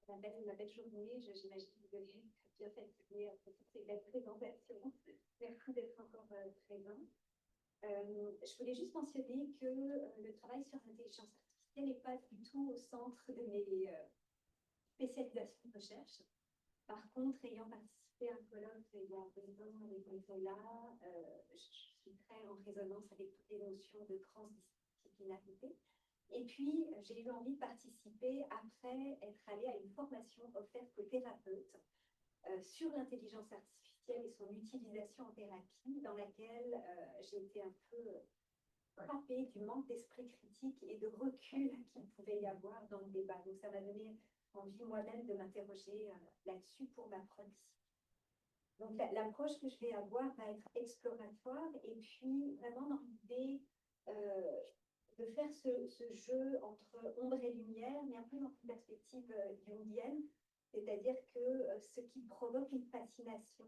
ma belle journée. J'imagine que vous devez être bien fatigué après toute cette belle présentation. Merci d'être encore présent. Je voulais juste mentionner que le travail sur l'intelligence artificielle n'est pas du tout au centre de mes spécialisations de recherche. Par contre, ayant participé à un colloque il y a 2 ans avec Nicolas, je suis très en résonance avec toutes les notions de transdisciplinarité. Et puis, j'ai eu envie de participer après être allée à une formation offerte aux thérapeutes sur l'intelligence artificielle et son utilisation en thérapie, dans laquelle j'ai été un peu frappée du manque d'esprit critique et de recul qu'il pouvait y avoir dans le débat. Donc, ça m'a donné envie moi-même de m'interroger là-dessus pour ma propre discipline. Donc, l'approche que je vais avoir va être exploratoire et puis vraiment dans l'idée de faire ce jeu entre ombre et lumière, mais un peu dans une perspective jungienne, c'est-à-dire que ce qui provoque une fascination,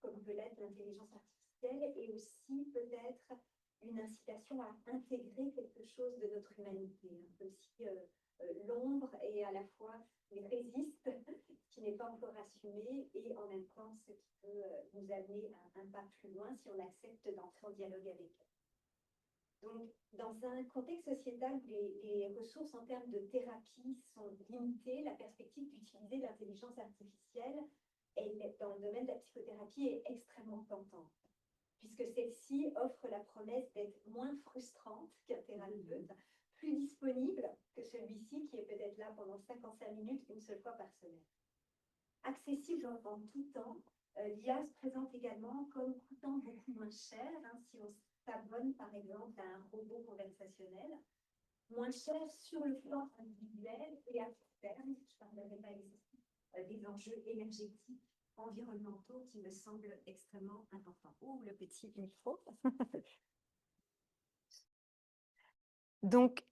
comme peut l'être l'intelligence artificielle, est aussi peut-être une incitation à intégrer quelque chose de notre humanité, comme si l'ombre est à la fois une résiste qui n'est pas encore assumée et en même temps ce qui peut nous amener à un pas plus loin si on accepte d'entrer en dialogue avec elle. Donc, dans un contexte sociétal où les ressources en termes de thérapie sont limitées, la perspective d'utiliser l'intelligence artificielle dans le domaine de la psychothérapie est extrêmement tentante, puisque celle-ci offre la promesse d'être moins frustrante qu'un thérapeute, plus disponible que celui-ci qui est peut-être là pendant 55 minutes une seule fois par semaine. Accessible en tout temps, l'IA se présente également comme coûtant beaucoup moins cher si on s'abonne par exemple à un robot conversationnel, moins cher sur le plan individuel et à court terme, je ne parlerai pas ici, des enjeux énergétiques, environnementaux qui me semblent extrêmement importants. Oh, le petit micro. Donc,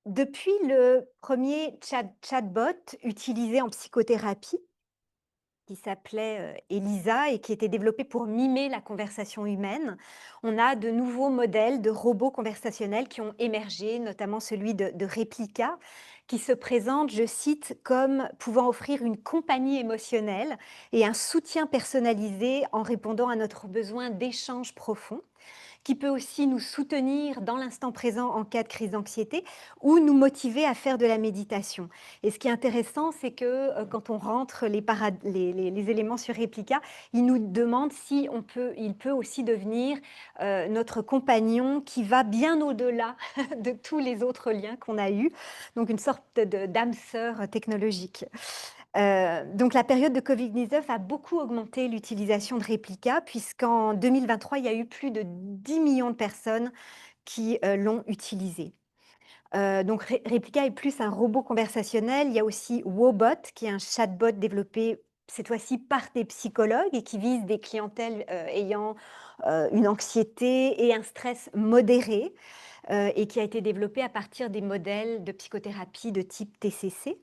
depuis le premier chatbot utilisé en psychothérapie, qui s'appelait Elisa et qui était développé pour mimer la conversation humaine, on a de nouveaux modèles de robots conversationnels qui ont émergé, notamment celui de Replica, qui se présente, je cite, comme pouvant offrir une compagnie émotionnelle et un soutien personnalisé en répondant à notre besoin d'échange profond, qui peut aussi nous soutenir dans l'instant présent en cas de crise d'anxiété ou nous motiver à faire de la méditation. Et ce qui est intéressant, c'est que quand on rentre les éléments sur Replica, il nous demande si il peut aussi devenir notre compagnon qui va bien au-delà de tous les autres liens qu'on a eus, donc une sorte d'âme sœur technologique. Donc la période de Covid-19 a beaucoup augmenté l'utilisation de Replica, puisqu'en 2023, il y a eu plus de 10 millions de personnes qui l'ont utilisé. Donc Replica est plus un robot conversationnel. Il y a aussi Wobot, qui est un chatbot développé cette fois-ci par des psychologues et qui vise des clientèles ayant une anxiété et un stress modéré et qui a été développé à partir des modèles de psychothérapie de type TCC.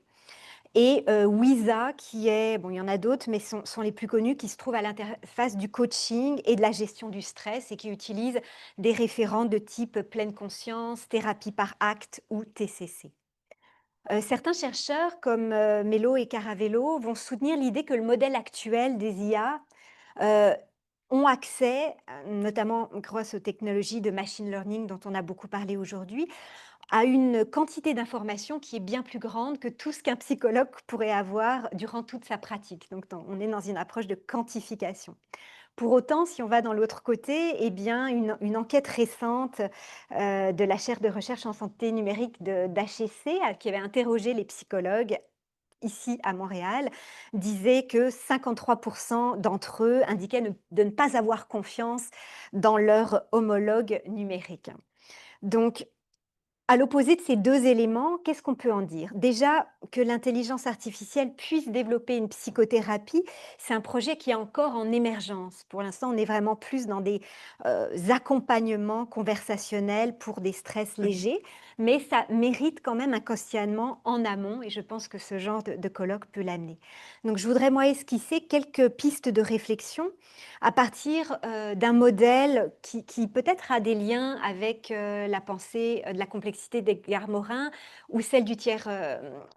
Et Wiza, qui est, bon, il y en a d'autres, mais sont les plus connus, qui se trouvent à l'interface du coaching et de la gestion du stress et qui utilisent des référents de type pleine conscience, thérapie par acte ou TCC. Certains chercheurs, comme Mello et Caravello, vont soutenir l'idée que le modèle actuel des IA ont accès, notamment grâce aux technologies de machine learning dont on a beaucoup parlé aujourd'hui, à une quantité d'informations qui est bien plus grande que tout ce qu'un psychologue pourrait avoir durant toute sa pratique. Donc, on est dans une approche de quantification. Pour autant, si on va dans l'autre côté, eh bien, une enquête récente de la chaire de recherche en santé numérique d'HEC, qui avait interrogé les psychologues ici à Montréal, disait que 53% d'entre eux indiquaient de ne pas avoir confiance dans leur homologue numérique. Donc, à l'opposé de ces deux éléments, qu'est-ce qu'on peut en dire? Déjà, que l'intelligence artificielle puisse développer une psychothérapie, c'est un projet qui est encore en émergence. Pour l'instant, on est vraiment plus dans des accompagnements conversationnels pour des stress légers, mais ça mérite quand même un questionnement en amont et je pense que ce genre de colloque peut l'amener. Donc je voudrais moi esquisser quelques pistes de réflexion à partir, d'un modèle qui peut-être a des liens avec, la pensée, de la complexité d'Edgar Morin ou celle du tiers,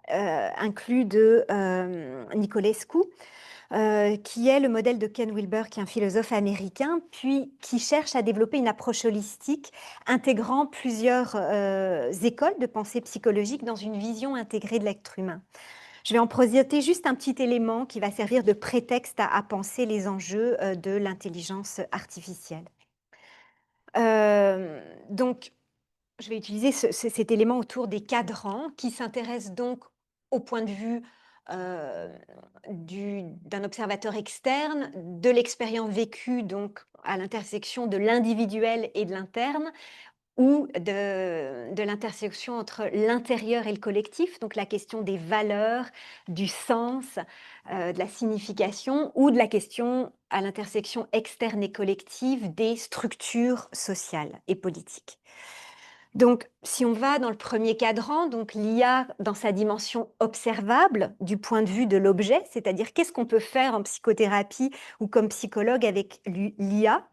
inclus de, Nicolescu, qui est le modèle de Ken Wilber, qui est un philosophe américain, puis qui cherche à développer une approche holistique intégrant plusieurs, écoles de pensée psychologique dans une vision intégrée de l'être humain. Je vais en projeter juste un petit élément qui va servir de prétexte à penser les enjeux, de l'intelligence artificielle. Donc je vais utiliser cet élément autour des cadrans qui s'intéresse donc au point de vue euh, d'un observateur externe, de l'expérience vécue donc à l'intersection de l'individuel et de l'interne, ou de l'intersection entre l'intérieur et le collectif, donc la question des valeurs, du sens, de la signification, ou de la question à l'intersection externe et collective des structures sociales et politiques. Donc, si on va dans le premier cadran, donc l'IA dans sa dimension observable du point de vue de l'objet, c'est-à-dire qu'est-ce qu'on peut faire en psychothérapie ou comme psychologue avec l'IA.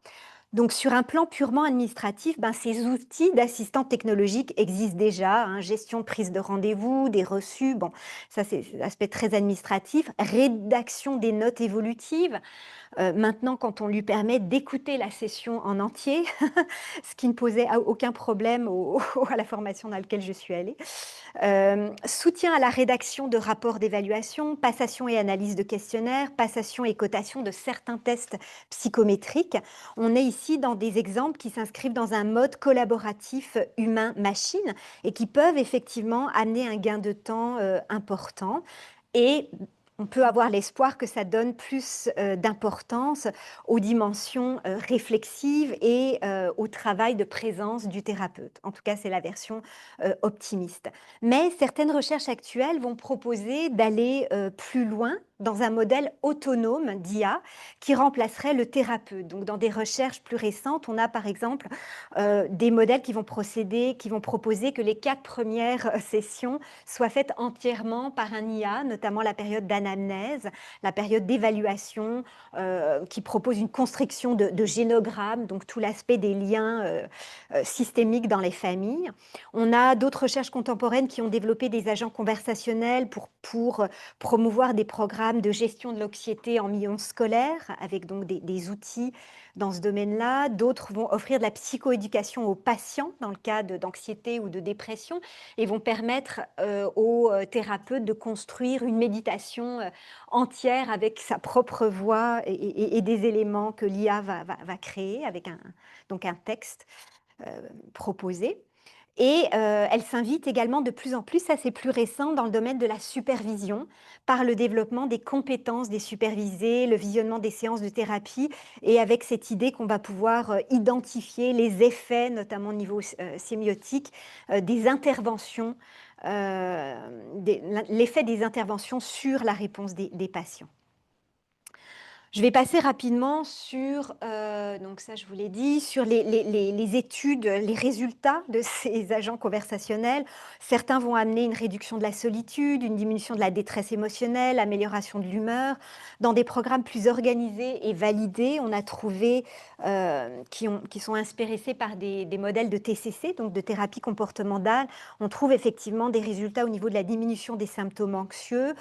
Donc, sur un plan purement administratif, ben, ces outils d'assistants technologiques existent déjà, hein, gestion de prise de rendez-vous, des reçus, bon, ça c'est l'aspect très administratif, rédaction des notes évolutives, maintenant, quand on lui permet d'écouter la session en entier, ce qui ne posait aucun problème à la formation dans laquelle je suis allée. Soutien à la rédaction de rapports d'évaluation, passation et analyse de questionnaires, passation et cotation de certains tests psychométriques. On est ici dans des exemples qui s'inscrivent dans un mode collaboratif humain-machine et qui peuvent effectivement amener un gain de temps important. Et on peut avoir l'espoir que ça donne plus d'importance aux dimensions réflexives et au travail de présence du thérapeute. En tout cas, c'est la version optimiste. Mais certaines recherches actuelles vont proposer d'aller plus loin dans un modèle autonome d'IA qui remplacerait le thérapeute. Donc, dans des recherches plus récentes, on a par exemple des modèles qui vont proposer que les 4 premières sessions soient faites entièrement par un IA, notamment la période d'anamnèse, la période d'évaluation, qui propose une construction de génogrammes, donc tout l'aspect des liens systémiques dans les familles. On a d'autres recherches contemporaines qui ont développé des agents conversationnels pour promouvoir des programmes de gestion de l'anxiété en milieu scolaire, avec donc des outils dans ce domaine-là. D'autres vont offrir de la psychoéducation aux patients dans le cas d'anxiété ou de dépression et vont permettre aux thérapeutes de construire une méditation entière avec sa propre voix et des éléments que l'IA va créer avec donc un texte proposé. Et elle s'invite également de plus en plus, ça c'est plus récent, dans le domaine de la supervision, par le développement des compétences des supervisés, le visionnement des séances de thérapie, et avec cette idée qu'on va pouvoir identifier les effets, notamment au niveau sémiotique, des interventions, l'effet des interventions sur la réponse des patients. Je vais passer rapidement sur, donc ça je vous l'ai dit, sur les études, les résultats de ces agents conversationnels. Certains vont amener une réduction de la solitude, une diminution de la détresse émotionnelle, amélioration de l'humeur. Dans des programmes plus organisés et validés, on a trouvé, qui sont inspirés par des modèles de TCC, donc de thérapie comportementale. On trouve effectivement des résultats au niveau de la diminution des symptômes anxieux,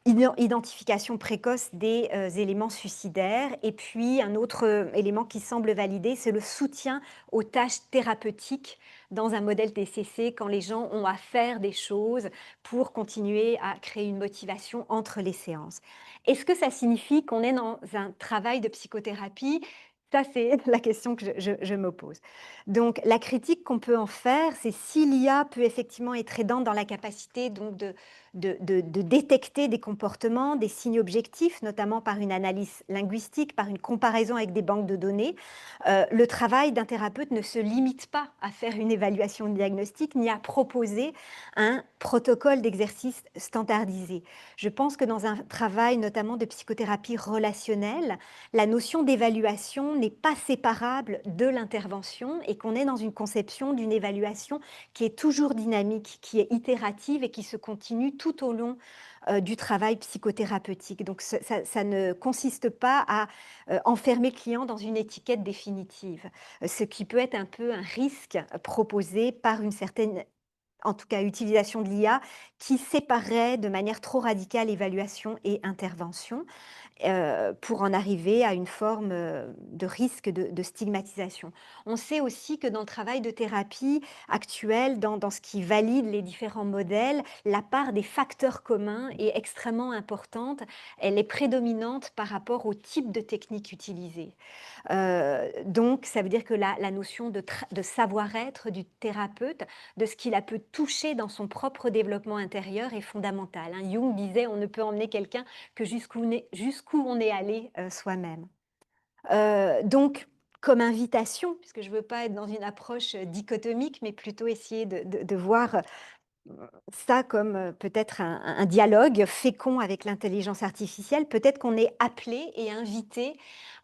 identification précoce des éléments suicidaires. Et puis, un autre élément qui semble validé, c'est le soutien aux tâches thérapeutiques dans un modèle TCC quand les gens ont à faire des choses pour continuer à créer une motivation entre les séances. Est-ce que ça signifie qu'on est dans un travail de psychothérapie? Ça, c'est la question que je me pose. Donc, la critique qu'on peut en faire, c'est si l'IA peut effectivement être aidante dans la capacité donc, de détecter des comportements, des signes objectifs, notamment par une analyse linguistique, par une comparaison avec des banques de données. Le travail d'un thérapeute ne se limite pas à faire une évaluation diagnostique ni à proposer un protocole d'exercice standardisé. Je pense que dans un travail notamment de psychothérapie relationnelle, la notion d'évaluation n'est pas séparable de l'intervention et qu'on est dans une conception d'une évaluation qui est toujours dynamique, qui est itérative et qui se continue tout au long du travail psychothérapeutique. Donc ça ne consiste pas à enfermer le client dans une étiquette définitive, ce qui peut être un peu un risque proposé par une certaine, en tout cas, utilisation de l'IA qui séparerait de manière trop radicale évaluation et intervention, pour en arriver à une forme, de risque de stigmatisation. On sait aussi que dans le travail de thérapie actuel, dans ce qui valide les différents modèles, la part des facteurs communs est extrêmement importante. Elle est prédominante par rapport au type de technique utilisée. Donc ça veut dire que la notion de savoir-être du thérapeute, de ce qu'il a pu toucher dans son propre développement intérieur est fondamentale, hein. Jung disait: «On ne peut emmener quelqu'un que jusqu'où on est allé, soi-même». Donc comme invitation, puisque je ne veux pas être dans une approche, dichotomique, mais plutôt essayer de voir, ça comme, peut-être un dialogue fécond avec l'intelligence artificielle. Peut-être qu'on est appelé et invité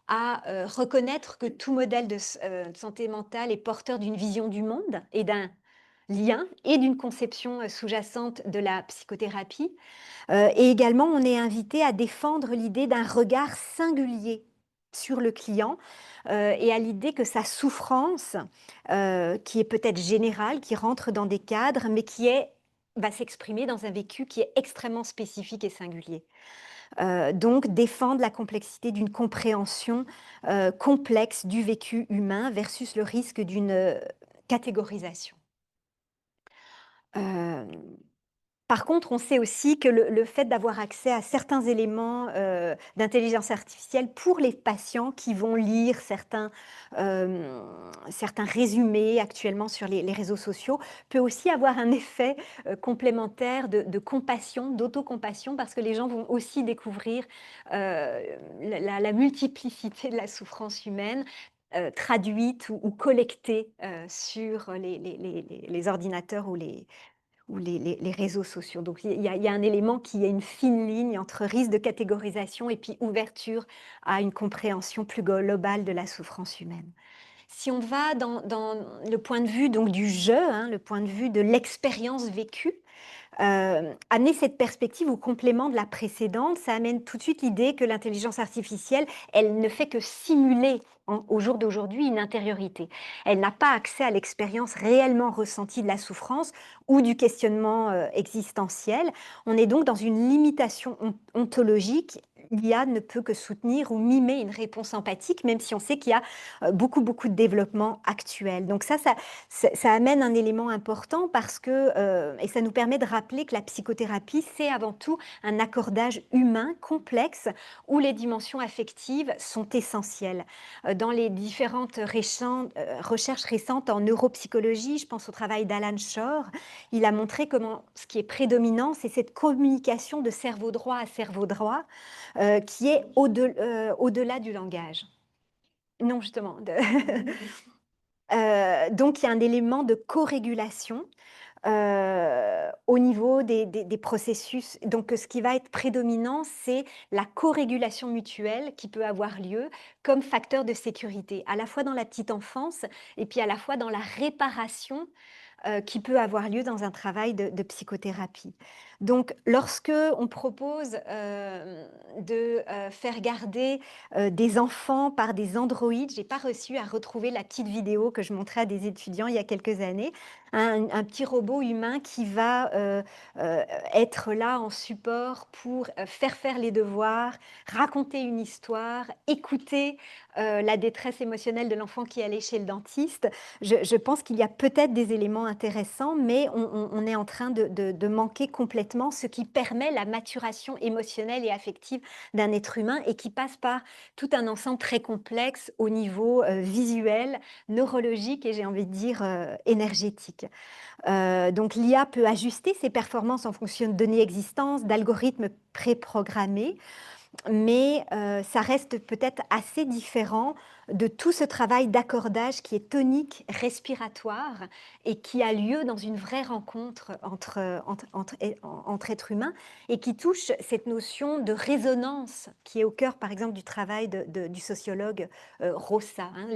à, reconnaître que tout modèle de santé mentale est porteur d'une vision du monde et d'un lien et d'une conception, sous-jacente de la psychothérapie. Et également, on est invité à défendre l'idée d'un regard singulier sur le client, et à l'idée que sa souffrance, qui est peut-être générale, qui rentre dans des cadres, mais qui va s'exprimer dans un vécu qui est extrêmement spécifique et singulier. Donc défendre la complexité d'une compréhension, complexe du vécu humain versus le risque d'une, catégorisation. Hem Par contre, on sait aussi que le fait d'avoir accès à certains éléments, d'intelligence artificielle pour les patients qui vont lire certains résumés actuellement sur les réseaux sociaux, peut aussi avoir un effet, complémentaire de compassion, d'autocompassion, parce que les gens vont aussi découvrir, la multiplicité de la souffrance humaine, traduite ou collectée, sur les ordinateurs ou les réseaux sociaux. Donc il y a un élément qui est une fine ligne entre risque de catégorisation et puis ouverture à une compréhension plus globale de la souffrance humaine. Si on va dans le point de vue donc du jeu, hein, le point de vue de l'expérience vécue, amener cette perspective au complément de la précédente, ça amène tout de suite l'idée que l'intelligence artificielle, elle ne fait que simuler au jour d'aujourd'hui une intériorité. Elle n'a pas accès à l'expérience réellement ressentie de la souffrance ou du questionnement existentiel. On est donc dans une limitation ontologique. L'IA ne peut que soutenir ou mimer une réponse empathique, même si on sait qu'il y a beaucoup, beaucoup de développement actuel. Donc ça amène un élément important parce que, et ça nous permet de rappeler que la psychothérapie, c'est avant tout un accordage humain complexe où les dimensions affectives sont essentielles. Dans les différentes recherches récentes en neuropsychologie, je pense au travail d'Alan Shore, il a montré comment ce qui est prédominant, c'est cette communication de cerveau droit à cerveau droit, qui est au-delà du langage. Non, justement, donc il y a un élément de co-régulation, au niveau des processus. Donc, ce qui va être prédominant, c'est la co-régulation mutuelle qui peut avoir lieu comme facteur de sécurité, à la fois dans la petite enfance et puis à la fois dans la réparation, qui peut avoir lieu dans un travail de psychothérapie. Donc lorsque on propose, de, faire garder, des enfants par des androïdes, j'ai pas réussi à retrouver la petite vidéo que je montrais à des étudiants il y a quelques années. Un petit robot humain qui va, être là en support pour, faire les devoirs, raconter une histoire, écouter, la détresse émotionnelle de l'enfant qui allait chez le dentiste. Je pense qu'il y a peut-être des éléments intéressants, mais on est en train de manquer complètement ce qui permet la maturation émotionnelle et affective d'un être humain et qui passe par tout un ensemble très complexe au niveau, visuel, neurologique et j'ai envie de dire, énergétique. Donc l'IA peut ajuster ses performances en fonction de données existantes, d'algorithmes préprogrammés, mais ça reste peut-être assez différent de tout ce travail d'accordage qui est tonique, respiratoire et qui a lieu dans une vraie rencontre entre êtres humains et qui touche cette notion de résonance qui est au cœur, par exemple, du travail du sociologue Rossa, hein.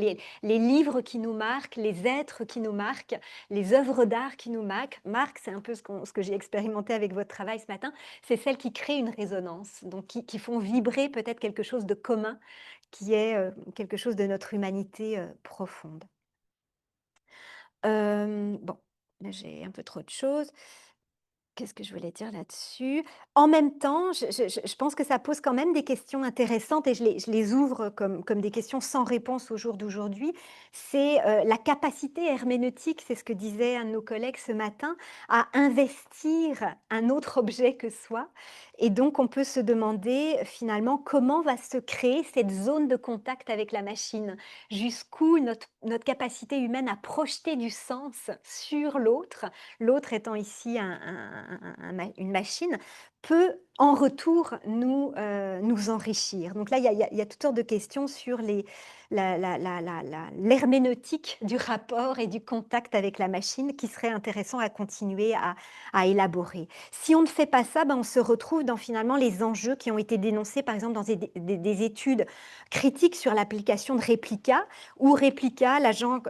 Les livres qui nous marquent, les êtres qui nous marquent, les œuvres d'art qui nous marquent, c'est un peu ce que j'ai expérimenté avec votre travail ce matin, c'est celles qui créent une résonance, donc qui font vibrer peut-être quelque chose de commun qui est, quelque chose de notre humanité, profonde. Bon, là j'ai un peu trop de choses. Qu'est-ce que je voulais dire là-dessus? En même temps, je pense que ça pose quand même des questions intéressantes et je les ouvre comme des questions sans réponse au jour d'aujourd'hui. C'est, la capacité herméneutique, c'est ce que disait un de nos collègues ce matin, à investir un autre objet que soi et donc on peut se demander, finalement, comment va se créer cette zone de contact avec la machine? Jusqu'où notre capacité humaine à projeter du sens sur l'autre, l'autre étant ici une machine, peut en retour nous enrichir. Donc là, il y a toutes sortes de questions sur l'herméneutique du rapport et du contact avec la machine qui serait intéressant à continuer à élaborer. Si on ne fait pas ça, ben, on se retrouve dans finalement les enjeux qui ont été dénoncés, par exemple, dans des études critiques sur l'application de Replica, où Replica, l'agent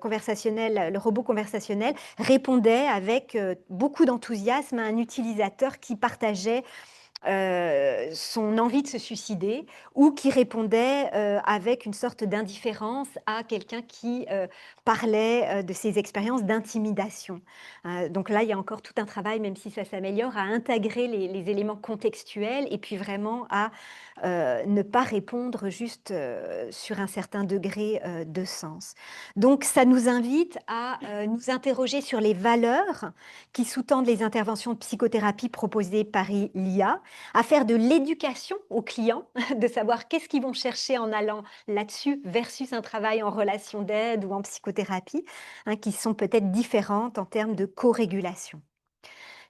conversationnel, le robot conversationnel, répondait avec beaucoup d'enthousiasme à un utilisateur qui partageait son envie de se suicider ou qui répondait avec une sorte d'indifférence à quelqu'un qui parlait de ses expériences d'intimidation. Donc là, il y a encore tout un travail, même si ça s'améliore, à intégrer les éléments contextuels et puis vraiment à ne pas répondre juste sur un certain degré de sens. Donc ça nous invite à nous interroger sur les valeurs qui sous-tendent les interventions de psychothérapie proposées par l'IA, à faire de l'éducation aux clients, de savoir qu'est-ce qu'ils vont chercher en allant là-dessus versus un travail en relation d'aide ou en psychothérapie, hein, qui sont peut-être différentes en termes de co-régulation.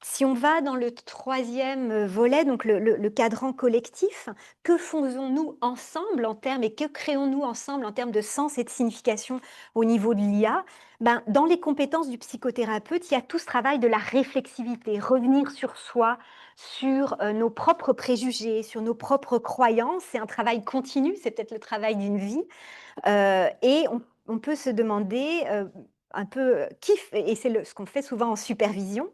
Si on va dans le troisième volet, donc le cadran collectif, que faisons-nous ensemble en termes et que créons-nous ensemble en termes de sens et de signification au niveau de l'IA? Ben, dans les compétences du psychothérapeute, il y a tout ce travail de la réflexivité, revenir sur soi, sur nos propres préjugés, sur nos propres croyances. C'est un travail continu, c'est peut-être le travail d'une vie. Et on peut se demander un peu et c'est ce qu'on fait souvent en supervision,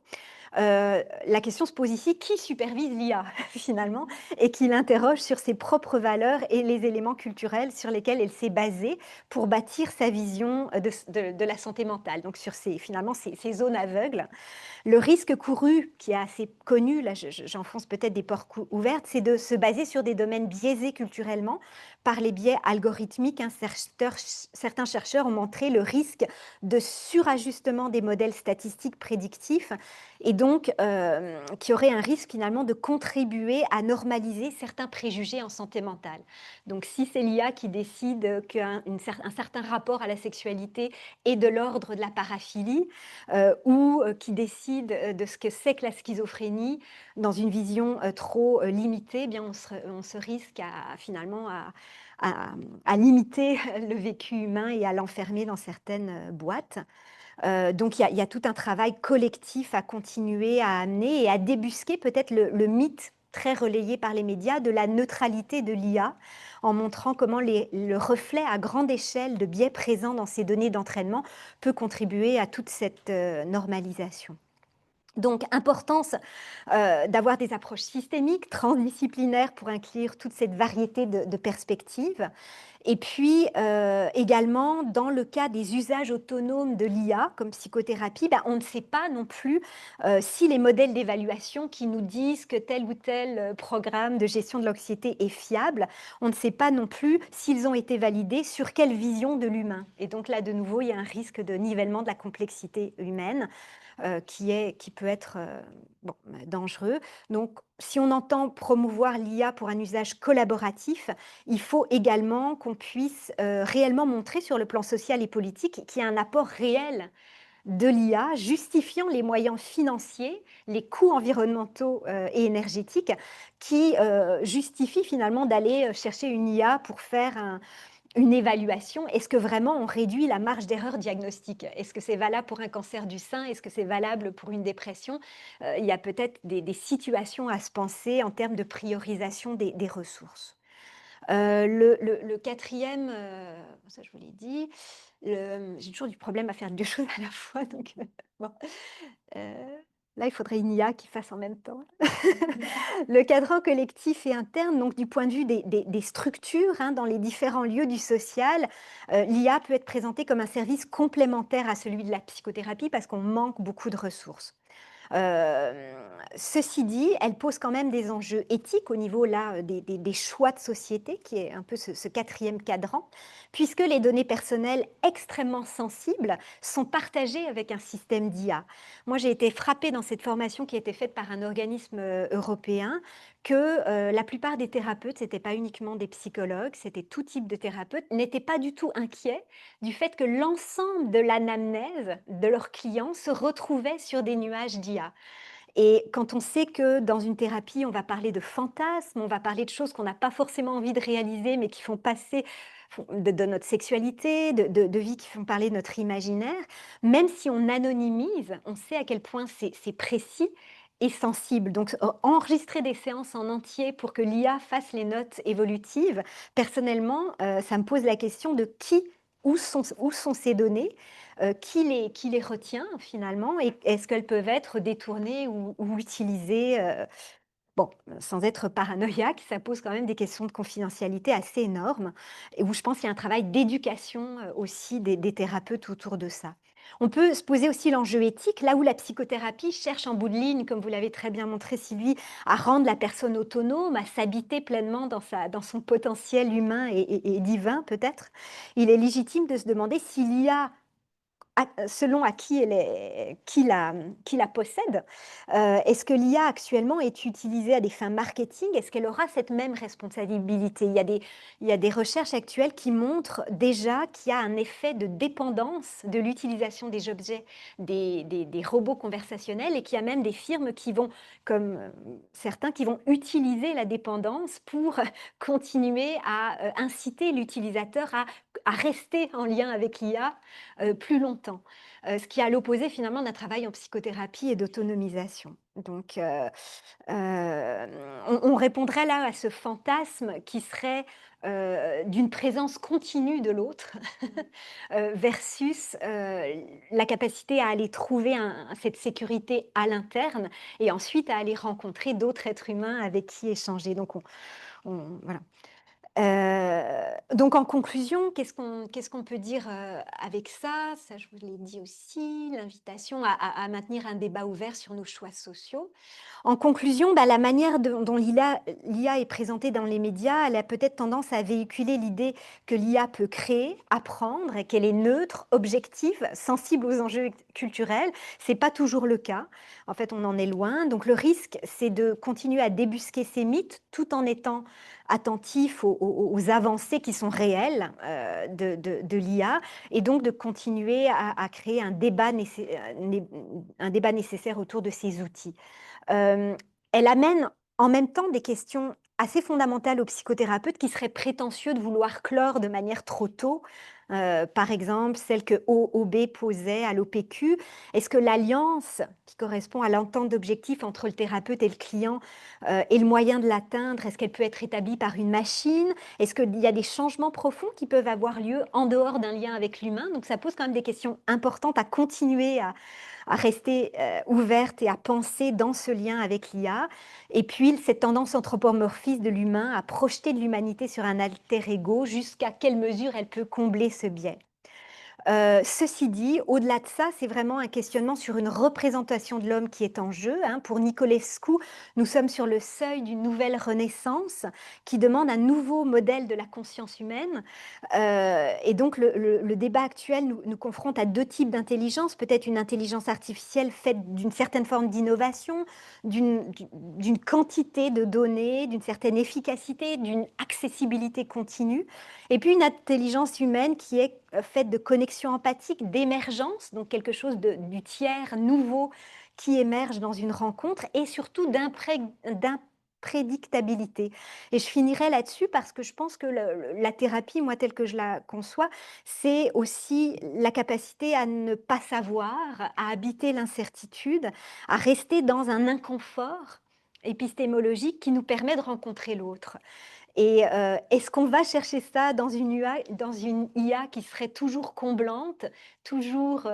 la question se pose ici, qui supervise l'IA finalement? Et qui l'interroge sur ses propres valeurs et les éléments culturels sur lesquels elle s'est basée pour bâtir sa vision, de la santé mentale. Donc sur finalement ces zones aveugles. Le risque couru, qui est assez connu, là j'enfonce peut-être des portes ouvertes, c'est de se baser sur des domaines biaisés culturellement par les biais algorithmiques, hein. Certains chercheurs ont montré le risque de surajustement des modèles statistiques prédictifs et donc qui aurait un risque finalement de contribuer à normaliser certains préjugés en santé mentale. Donc si c'est l'IA qui décide qu'un certain rapport à la sexualité est de l'ordre de la paraphilie, ou qui décide de ce que c'est que la schizophrénie dans une vision trop limitée, eh bien on se risque finalement à limiter le vécu humain et à l'enfermer dans certaines boîtes. Donc il y a tout un travail collectif à continuer à amener et à débusquer peut-être le mythe très relayé par les médias de la neutralité de l'IA, en montrant comment le reflet à grande échelle de biais présents dans ces données d'entraînement peut contribuer à toute cette normalisation. Donc, importance d'avoir des approches systémiques, transdisciplinaires pour inclure toute cette variété de perspectives. Et puis, également, dans le cas des usages autonomes de l'IA comme psychothérapie, ben, on ne sait pas non plus si les modèles d'évaluation qui nous disent que tel ou tel programme de gestion de l'anxiété est fiable, on ne sait pas non plus s'ils ont été validés sur quelle vision de l'humain. Et donc là, de nouveau, il y a un risque de nivellement de la complexité humaine qui peut être bon, dangereux. Donc, si on entend promouvoir l'IA pour un usage collaboratif, il faut également qu'on puisse réellement montrer sur le plan social et politique qu'il y a un apport réel de l'IA justifiant les moyens financiers, les coûts environnementaux et énergétiques qui justifient finalement d'aller chercher une IA pour faire une évaluation. Est-ce que vraiment on réduit la marge d'erreur diagnostique? Est-ce que c'est valable pour un cancer du sein? Est-ce que c'est valable pour une dépression? Il y a peut-être des situations à se penser en termes de priorisation des ressources. Le 4e, ça je vous l'ai dit, j'ai toujours du problème à faire 2 choses à la fois donc bon, heu, là il faudrait une IA qui fasse en même temps. Le cadran collectif et interne, donc du point de vue des structures, hein, dans les différents lieux du social, l'IA peut être présentée comme un service complémentaire à celui de la psychothérapie parce qu'on manque beaucoup de ressources. Hem, Ceci dit, elle pose quand même des enjeux éthiques au niveau là, des choix de société qui est un peu ce 4e cadran, puisque les données personnelles extrêmement sensibles sont partagées avec un système d'IA. Moi, j'ai été frappée dans cette formation qui a été faite par un organisme, européen que, la plupart des thérapeutes, c'était pas uniquement des psychologues, c'était tout type de thérapeutes, n'étaient pas du tout inquiets du fait que l'ensemble de l'anamnèse de leurs clients se retrouvait sur des nuages d'IA. Et quand on sait que dans une thérapie, on va parler de fantasmes, on va parler de choses qu'on n'a pas forcément envie de réaliser, mais qui font passer de notre sexualité, de vies qui font parler de notre imaginaire, même si on anonymise, on sait à quel point c'est précis et sensible. Donc, enregistrer des séances en entier pour que l'IA fasse les notes évolutives, personnellement, ça me pose la question de où sont ces données, qui les retient finalement et est-ce qu'elles peuvent être détournées ou utilisées, bon, sans être paranoïaque, ça pose quand même des questions de confidentialité assez énormes et où je pense qu'il y a un travail d'éducation, aussi des thérapeutes autour de ça. On peut se poser aussi l'enjeu éthique, là où la psychothérapie cherche en bout de ligne, comme vous l'avez très bien montré Sylvie, à rendre la personne autonome, à s'habiter pleinement dans son potentiel humain et divin peut-être. Il est légitime de se demander si l'IA selon à qui elle est qui la possède. Est-ce que l'IA actuellement est utilisée à des fins marketing? Est-ce qu'elle aura cette même responsabilité? Il y a des recherches actuelles qui montrent déjà qu'il y a un effet de dépendance de l'utilisation des objets, des robots conversationnels et qu'il y a même des firmes qui vont, comme, certains, qui vont utiliser la dépendance pour continuer à, inciter l'utilisateur à rester en lien avec l'IA plus longtemps. Ce qui est à l'opposé finalement d'un travail en psychothérapie et d'autonomisation. Donc, on répondrait là à ce fantasme qui serait, d'une présence continue de l'autre, versus, la capacité à aller trouver cette sécurité à l'interne et ensuite à aller rencontrer d'autres êtres humains avec qui échanger. Donc voilà. Donc en conclusion, qu'est-ce qu'on peut dire, avec ça? Ça, je vous l'ai dit aussi, l'invitation à maintenir un débat ouvert sur nos choix sociaux. En conclusion, bah, la manière dont l'IA est présentée dans les médias, elle a peut-être tendance à véhiculer l'idée que l'IA peut créer, apprendre et qu'elle est neutre, objective, sensible aux enjeux culturels. C'est pas toujours le cas. En fait, on en est loin. Donc le risque, c'est de continuer à débusquer ces mythes tout en étant attentif aux avancées qui sont réelles, de l'IA et donc de continuer à créer un débat nécessaire autour de ces outils. Elle amène en même temps des questions assez fondamentales aux psychothérapeutes qui seraient prétentieux de vouloir clore de manière trop tôt. Par exemple, celle que OOB posait à l'OPQ. Est-ce que l'alliance, qui correspond à l'entente d'objectifs entre le thérapeute et le client, est le moyen de l'atteindre? Est-ce qu'elle peut être établie par une machine? Est-ce qu'il y a des changements profonds qui peuvent avoir lieu en dehors d'un lien avec l'humain? Donc ça pose quand même des questions importantes à continuer à rester ouverte et à penser dans ce lien avec l'IA. Et puis, cette tendance anthropomorphiste de l'humain à projeter de l'humanité sur un alter ego, jusqu'à quelle mesure elle peut combler ce biais. Ceci dit, au-delà de ça, c'est vraiment un questionnement sur une représentation de l'homme qui est en jeu, hein. Pour Nicolescu, nous sommes sur le seuil d'une nouvelle renaissance qui demande un nouveau modèle de la conscience humaine. Et donc le débat actuel nous confronte à 2 types d'intelligence. Peut-être une intelligence artificielle faite d'une certaine forme d'innovation, d'une quantité de données, d'une certaine efficacité, d'une accessibilité continue et puis une intelligence humaine qui est faite de connexion empathique, d'émergence, donc quelque chose du tiers nouveau qui émerge dans une rencontre et surtout prédictabilité et je finirai là-dessus parce que je pense que la thérapie, moi, telle que je la conçois, c'est aussi la capacité à ne pas savoir, à habiter l'incertitude, à rester dans un inconfort épistémologique qui nous permet de rencontrer l'autre. Et est-ce qu'on va chercher ça dans une IA qui serait toujours comblante, toujours,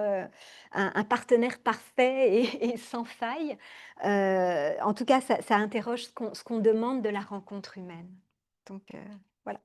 un partenaire parfait et sans faille? En tout cas, ça interroge ce qu'on demande de la rencontre humaine. Donc voilà.